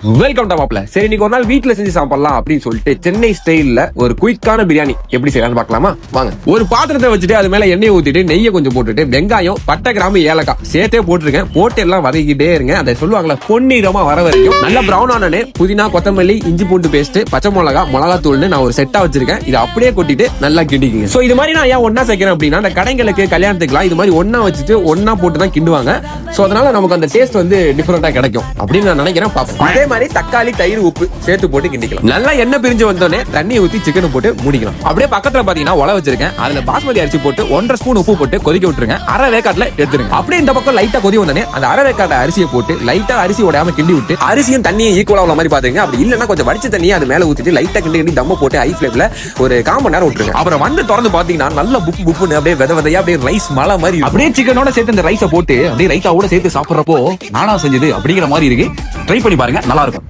Welcome டாப்ல. சரி, இன்னைக்கு ஒரு நாள் வீட்டுல செஞ்சு சாப்பிடலாம் அப்படின்னு சொல்லிட்டு சென்னை ஸ்டைல்ல ஒரு குயிக்கான பிரியாணி எப்படி செய்யலாம்னு பார்க்கலாமா? வாங்க. ஒரு பாத்திரத்தை வச்சுட்டு அது மேல எண்ணெய் ஊத்திட்டு நெய்யை கொஞ்சம் போட்டுட்டு வெங்காயம், பட்டை, கிராம்பு, ஏலக்காய் சேர்த்தே போட்டுருக்கேன். போட்டு எல்லாம் வதக்கிட்டே இருங்க. அதை சொல்லுவாங்களா பொன்னிறமா வர வரைக்கும் நல்லா பிரவுன் ஆனே புதினா, கொத்தமல்லி, இஞ்சி பூண்டு பேஸ்ட், பச்சை மிளகா, மிளகாத்தூள்னு நான் ஒரு செட்டா வச்சிருக்கேன். இதை அப்படியே கொட்டிட்டு நல்லா கிண்டிக்குங்க. சோ இது மாதிரி நான் ஏன் ஒன்னா சேர்க்கிறேன் அப்படின்னா, அந்த கடைங்களுக்கு கல்யாணத்துக்குலாம் இது மாதிரி ஒன்னா வச்சுட்டு ஒன்னா போட்டு தான் கிண்டுவாங்க. சோ அதனால நமக்கு அந்த டேஸ்ட் வந்து டிஃபரெண்டா கிடைக்கும் அப்படின்னு நான் நினைக்கிறேன். பார்ப்போம். அதே மாதிரி தக்காளி, தயிர், உப்பு சேர்த்து போட்டு கிண்டிக்கலாம். நல்லா எண்ணெய் பிரிஞ்சு வந்தோடனே தண்ணியை ஊத்தி சிக்கன் போட்டு மூடிக்கலாம். அப்படியே பக்கத்துல பாத்தீங்கன்னா உலை வச்சிருக்கேன். அதுல பாஸ்மதி அரிசி போட்டு 1.5 ஸ்பூன் உப்பு போட்டு கொதிக்க விட்டுருங்க. அரை வேக்காட்டுல எடுத்துருங்க. அப்படியே இந்த பக்கம் லைட்டா கொதி வந்தோடனே அந்த அரை வேக்காட்ட அரிசியை போட்டு லைட்டா அரிசி உடையாம கிண்டி விட்டு அரிசியும் தண்ணியும் ஈக்குவலா உள்ள மாதிரி பாத்துங்க. அப்படி இல்லன்னா கொஞ்சம் வடிச்ச தண்ணியை அது மேல ஊத்திட்டு லைட்டா கிண்டி தம்ம போட்டு ஹை ஃபிளேம்ல ஒரு 1/4 மணி நேரம் விட்டுருங்க. அப்புறம் வந்து திறந்து பாத்தீங்கன்னா நல்ல புப்பு புப்புன்னு அப்படியே வித விதையா அப்படியே ரைஸ் மலை மாதிரி அப்படியே சிக்கனோட சேர்த்து இந்த ரைஸை போட்டு அப்படியே ரைத்தாவோட சேர்த்து சாப்பிடுறப்போ நானா செஞ்சது அப்படிங்கிற மாதிரி இருக்கு. ட்ரை பண்ணி பாருங்க, நல்லா இருக்கும்.